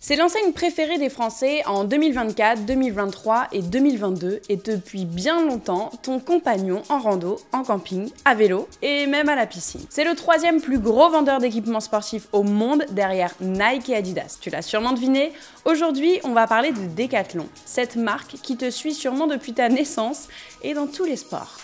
C'est l'enseigne préférée des Français en 2024, 2023 et 2022 et depuis bien longtemps ton compagnon en rando, en camping, à vélo et même à la piscine. C'est le troisième plus gros vendeur d'équipements sportifs au monde derrière Nike et Adidas. Tu l'as sûrement deviné, aujourd'hui on va parler de Decathlon, cette marque qui te suit sûrement depuis ta naissance et dans tous les sports.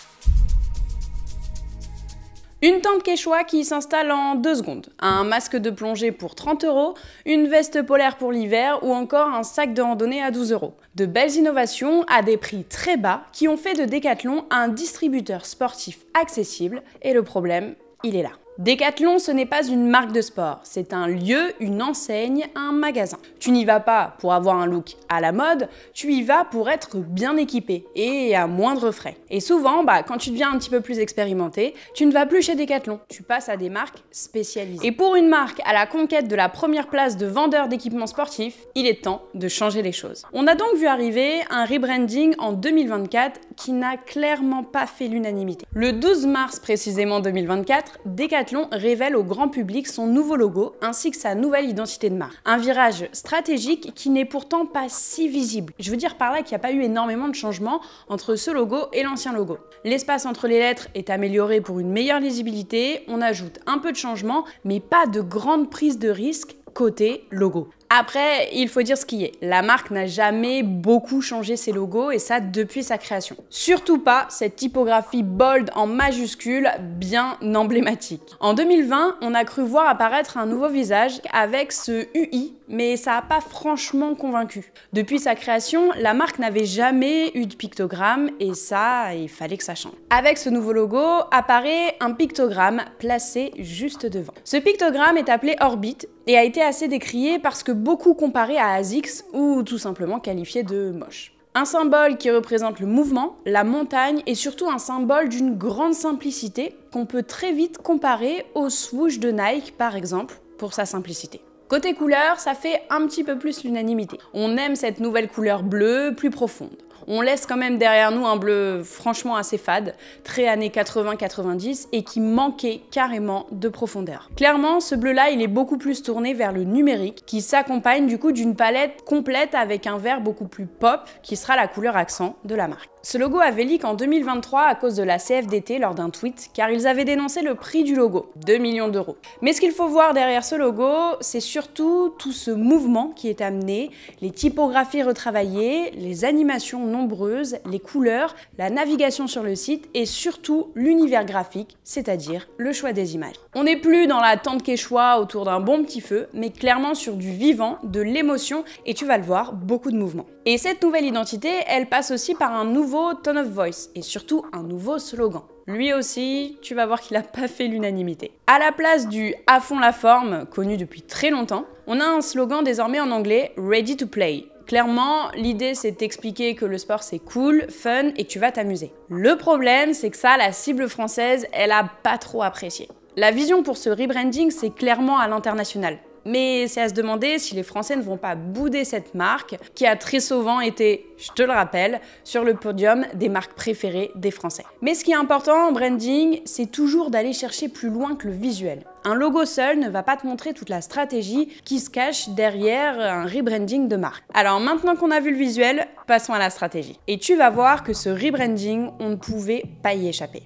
Une tente Quechua qui s'installe en 2 secondes, un masque de plongée pour 30 €, une veste polaire pour l'hiver ou encore un sac de randonnée à 12 €. De belles innovations à des prix très bas qui ont fait de Decathlon un distributeur sportif accessible et le problème, il est là. Decathlon, ce n'est pas une marque de sport, c'est un lieu, une enseigne, un magasin. Tu n'y vas pas pour avoir un look à la mode, tu y vas pour être bien équipé et à moindre frais. Et souvent, quand tu deviens un petit peu plus expérimenté, tu ne vas plus chez Decathlon, tu passes à des marques spécialisées. Et pour une marque à la conquête de la première place de vendeur d'équipements sportifs, il est temps de changer les choses. On a donc vu arriver un rebranding en 2024 qui n'a clairement pas fait l'unanimité. Le 12 mars précisément 2024, Decathlon révèle au grand public son nouveau logo ainsi que sa nouvelle identité de marque. Un virage stratégique qui n'est pourtant pas si visible. Je veux dire par là qu'il n'y a pas eu énormément de changements entre ce logo et l'ancien logo. L'espace entre les lettres est amélioré pour une meilleure lisibilité, on ajoute un peu de changement, mais pas de grande prise de risque côté logo. Après, il faut dire ce qui est. La marque n'a jamais beaucoup changé ses logos et ça depuis sa création. Surtout pas cette typographie bold en majuscule bien emblématique. En 2020, on a cru voir apparaître un nouveau visage avec ce UI, mais ça n'a pas franchement convaincu. Depuis sa création, la marque n'avait jamais eu de pictogramme et ça, il fallait que ça change. Avec ce nouveau logo, apparaît un pictogramme placé juste devant. Ce pictogramme est appelé Orbit et a été assez décrié parce que beaucoup comparé à ASICS ou tout simplement qualifié de moche. Un symbole qui représente le mouvement, la montagne et surtout un symbole d'une grande simplicité qu'on peut très vite comparer au swoosh de Nike par exemple pour sa simplicité. Côté couleur, ça fait un petit peu plus l'unanimité. On aime cette nouvelle couleur bleue plus profonde. On laisse quand même derrière nous un bleu franchement assez fade, très années 80-90 et qui manquait carrément de profondeur. Clairement, ce bleu-là, il est beaucoup plus tourné vers le numérique qui s'accompagne du coup d'une palette complète avec un vert beaucoup plus pop qui sera la couleur accent de la marque. Ce logo avait leak en 2023 à cause de la CFDT lors d'un tweet car ils avaient dénoncé le prix du logo, 2 millions €. Mais ce qu'il faut voir derrière ce logo, c'est surtout tout ce mouvement qui est amené, les typographies retravaillées, les animations nombreuses, les couleurs, la navigation sur le site et surtout l'univers graphique, c'est-à-dire le choix des images. On n'est plus dans la tente Quechua autour d'un bon petit feu, mais clairement sur du vivant, de l'émotion et tu vas le voir, beaucoup de mouvements. Et cette nouvelle identité, elle passe aussi par un nouveau tone of voice et surtout un nouveau slogan. Lui aussi, tu vas voir qu'il n'a pas fait l'unanimité. À la place du « à fond la forme » connu depuis très longtemps, on a un slogan désormais en anglais « Ready to play ». Clairement, l'idée c'est d'expliquer que le sport c'est cool, fun et que tu vas t'amuser. Le problème, c'est que ça, la cible française, elle a pas trop apprécié. La vision pour ce rebranding, c'est clairement à l'international. Mais c'est à se demander si les Français ne vont pas bouder cette marque qui a très souvent été, je te le rappelle, sur le podium des marques préférées des Français. Mais ce qui est important en branding, c'est toujours d'aller chercher plus loin que le visuel. Un logo seul ne va pas te montrer toute la stratégie qui se cache derrière un rebranding de marque. Alors maintenant qu'on a vu le visuel, passons à la stratégie. Et tu vas voir que ce rebranding, on ne pouvait pas y échapper.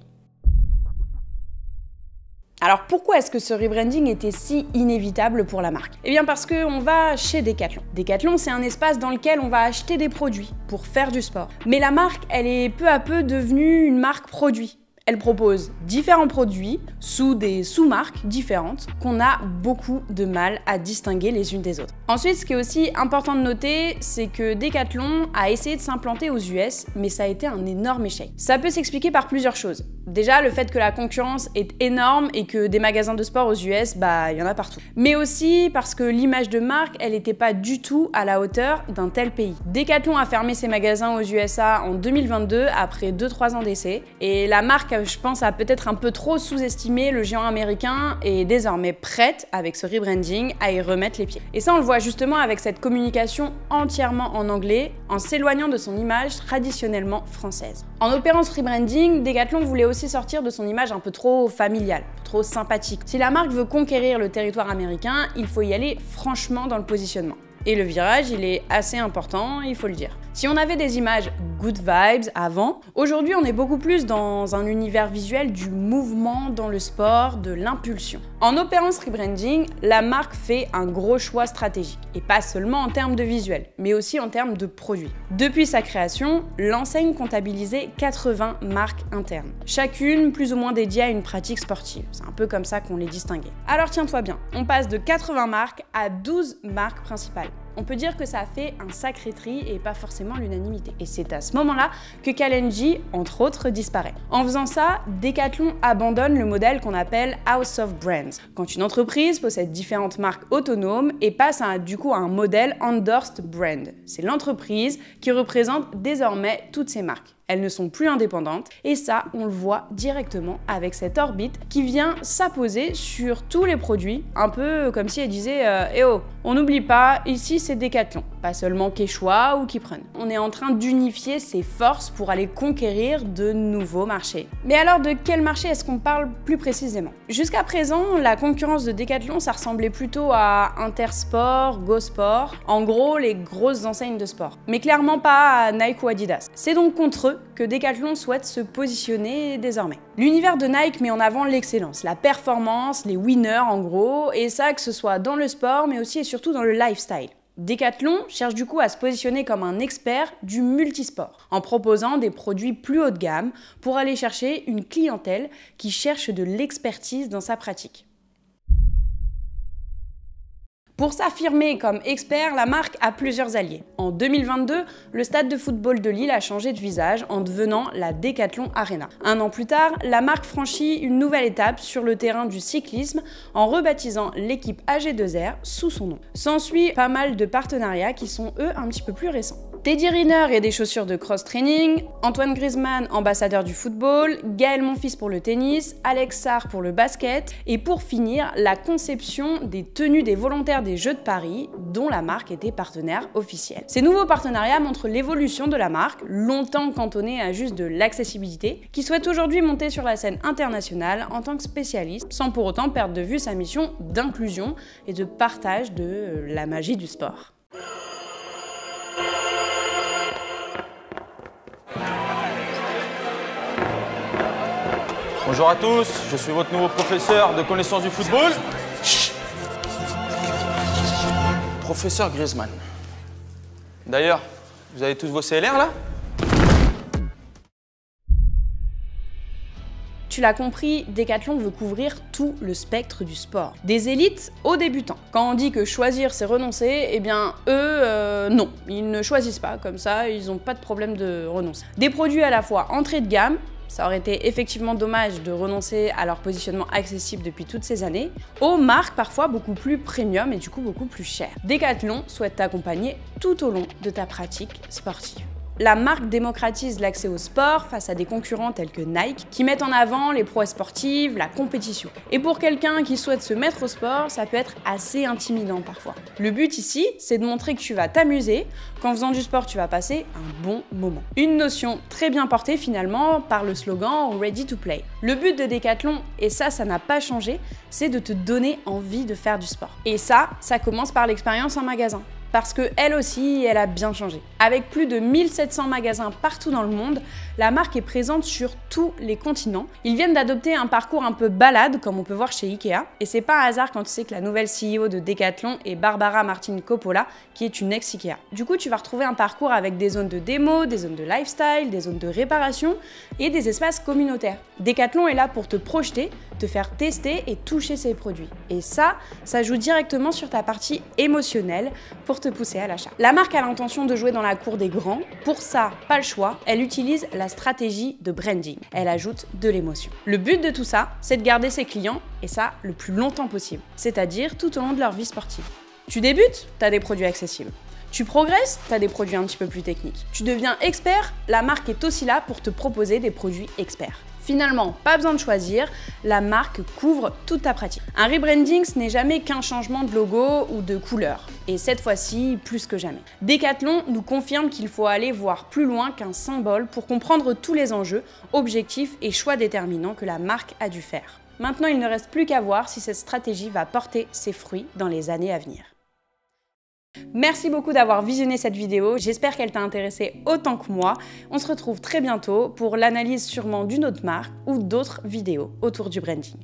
Alors pourquoi est-ce que ce rebranding était si inévitable pour la marque? Eh bien parce qu'on va chez Decathlon. Decathlon, c'est un espace dans lequel on va acheter des produits pour faire du sport. Mais la marque, elle est peu à peu devenue une marque produit. Elle propose différents produits sous des sous-marques différentes qu'on a beaucoup de mal à distinguer les unes des autres. Ensuite, ce qui est aussi important de noter, c'est que Decathlon a essayé de s'implanter aux US, mais ça a été un énorme échec. Ça peut s'expliquer par plusieurs choses. Déjà, le fait que la concurrence est énorme et que des magasins de sport aux US, il y en a partout. Mais aussi parce que l'image de marque, elle n'était pas du tout à la hauteur d'un tel pays. Decathlon a fermé ses magasins aux USA en 2022 après 2-3 ans d'essai et la marque, je pense, a peut-être un peu trop sous-estimé le géant américain et est désormais prête, avec ce rebranding, à y remettre les pieds. Et ça, on le voit justement avec cette communication entièrement en anglais, en s'éloignant de son image traditionnellement française. En opérant ce rebranding, Decathlon voulait aussi sortir de son image un peu trop familiale, trop sympathique. Si la marque veut conquérir le territoire américain, il faut y aller franchement dans le positionnement. Et le virage, il est assez important, il faut le dire. Si on avait des images good vibes avant, aujourd'hui on est beaucoup plus dans un univers visuel du mouvement dans le sport, de l'impulsion. En opérant ce rebranding, la marque fait un gros choix stratégique, et pas seulement en termes de visuel, mais aussi en termes de produits. Depuis sa création, l'enseigne comptabilisait 80 marques internes, chacune plus ou moins dédiée à une pratique sportive. C'est un peu comme ça qu'on les distinguait. Alors tiens-toi bien, on passe de 80 marques à 12 marques principales. On peut dire que ça a fait un sacré tri et pas forcément l'unanimité. Et c'est à ce moment-là que Kalenji, entre autres, disparaît. En faisant ça, Decathlon abandonne le modèle qu'on appelle House of Brands, quand une entreprise possède différentes marques autonomes et passe du coup à un modèle Endorsed Brand. C'est l'entreprise qui représente désormais toutes ces marques. Elles ne sont plus indépendantes et ça, on le voit directement avec cette orbite qui vient s'apposer sur tous les produits, un peu comme si elle disait « Eh oh, on n'oublie pas, ici c'est Decathlon, pas seulement Quechua ou Kiprun. On est en train d'unifier ses forces pour aller conquérir de nouveaux marchés. » Mais alors de quel marché est-ce qu'on parle plus précisément? Jusqu'à présent, la concurrence de Decathlon, ça ressemblait plutôt à Intersport, Go Sport, en gros les grosses enseignes de sport, mais clairement pas à Nike ou Adidas. C'est donc contre eux que Decathlon souhaite se positionner désormais. L'univers de Nike met en avant l'excellence, la performance, les winners en gros, et ça que ce soit dans le sport mais aussi et surtout dans le lifestyle. Decathlon cherche du coup à se positionner comme un expert du multisport, en proposant des produits plus haut de gamme pour aller chercher une clientèle qui cherche de l'expertise dans sa pratique. Pour s'affirmer comme expert, la marque a plusieurs alliés. En 2022, le stade de football de Lille a changé de visage en devenant la Decathlon Arena. Un an plus tard, la marque franchit une nouvelle étape sur le terrain du cyclisme en rebaptisant l'équipe AG2R sous son nom. S'ensuit pas mal de partenariats qui sont eux un petit peu plus récents. Teddy Riner et des chaussures de cross-training, Antoine Griezmann, ambassadeur du football, Gaël Monfils pour le tennis, Alex Sarr pour le basket, et pour finir, la conception des tenues des volontaires des Jeux de Paris, dont la marque était partenaire officiel. Ces nouveaux partenariats montrent l'évolution de la marque, longtemps cantonnée à juste de l'accessibilité, qui souhaite aujourd'hui monter sur la scène internationale en tant que spécialiste, sans pour autant perdre de vue sa mission d'inclusion et de partage de la magie du sport. Bonjour à tous, je suis votre nouveau professeur de connaissance du football. Chut. Professeur Griezmann. D'ailleurs, vous avez tous vos CLR là? Tu l'as compris, Decathlon veut couvrir tout le spectre du sport. Des élites aux débutants. Quand on dit que choisir c'est renoncer, eh bien eux, non. Ils ne choisissent pas, comme ça, ils n'ont pas de problème de renoncer. Des produits à la fois entrée de gamme, ça aurait été effectivement dommage de renoncer à leur positionnement accessible depuis toutes ces années, aux marques parfois beaucoup plus premium et du coup beaucoup plus chères. Decathlon souhaite t'accompagner tout au long de ta pratique sportive. La marque démocratise l'accès au sport face à des concurrents tels que Nike qui mettent en avant les prouesses sportives, la compétition. Et pour quelqu'un qui souhaite se mettre au sport, ça peut être assez intimidant parfois. Le but ici, c'est de montrer que tu vas t'amuser, qu'en faisant du sport, tu vas passer un bon moment. Une notion très bien portée finalement par le slogan « Ready to Play ». Le but de Decathlon, et ça n'a pas changé, c'est de te donner envie de faire du sport. Et ça commence par l'expérience en magasin. Parce qu'elle aussi, elle a bien changé. Avec plus de 1700 magasins partout dans le monde, la marque est présente sur tous les continents. Ils viennent d'adopter un parcours un peu balade, comme on peut voir chez Ikea. Et c'est pas un hasard quand tu sais que la nouvelle CEO de Decathlon est Barbara Martin Coppola, qui est une ex-Ikea. Du coup, tu vas retrouver un parcours avec des zones de démo, des zones de lifestyle, des zones de réparation et des espaces communautaires. Decathlon est là pour te projeter, te faire tester et toucher ses produits. Et ça joue directement sur ta partie émotionnelle pour te pousser à l'achat. La marque a l'intention de jouer dans la cour des grands. Pour ça, pas le choix, elle utilise la stratégie de branding. Elle ajoute de l'émotion. Le but de tout ça, c'est de garder ses clients, et ça le plus longtemps possible, c'est-à-dire tout au long de leur vie sportive. Tu débutes, tu as des produits accessibles. Tu progresses, tu as des produits un petit peu plus techniques. Tu deviens expert, la marque est aussi là pour te proposer des produits experts. Finalement, pas besoin de choisir, la marque couvre toute ta pratique. Un rebranding, ce n'est jamais qu'un changement de logo ou de couleur. Et cette fois-ci, plus que jamais. Decathlon nous confirme qu'il faut aller voir plus loin qu'un symbole pour comprendre tous les enjeux, objectifs et choix déterminants que la marque a dû faire. Maintenant, il ne reste plus qu'à voir si cette stratégie va porter ses fruits dans les années à venir. Merci beaucoup d'avoir visionné cette vidéo, j'espère qu'elle t'a intéressé autant que moi. On se retrouve très bientôt pour l'analyse sûrement d'une autre marque ou d'autres vidéos autour du branding.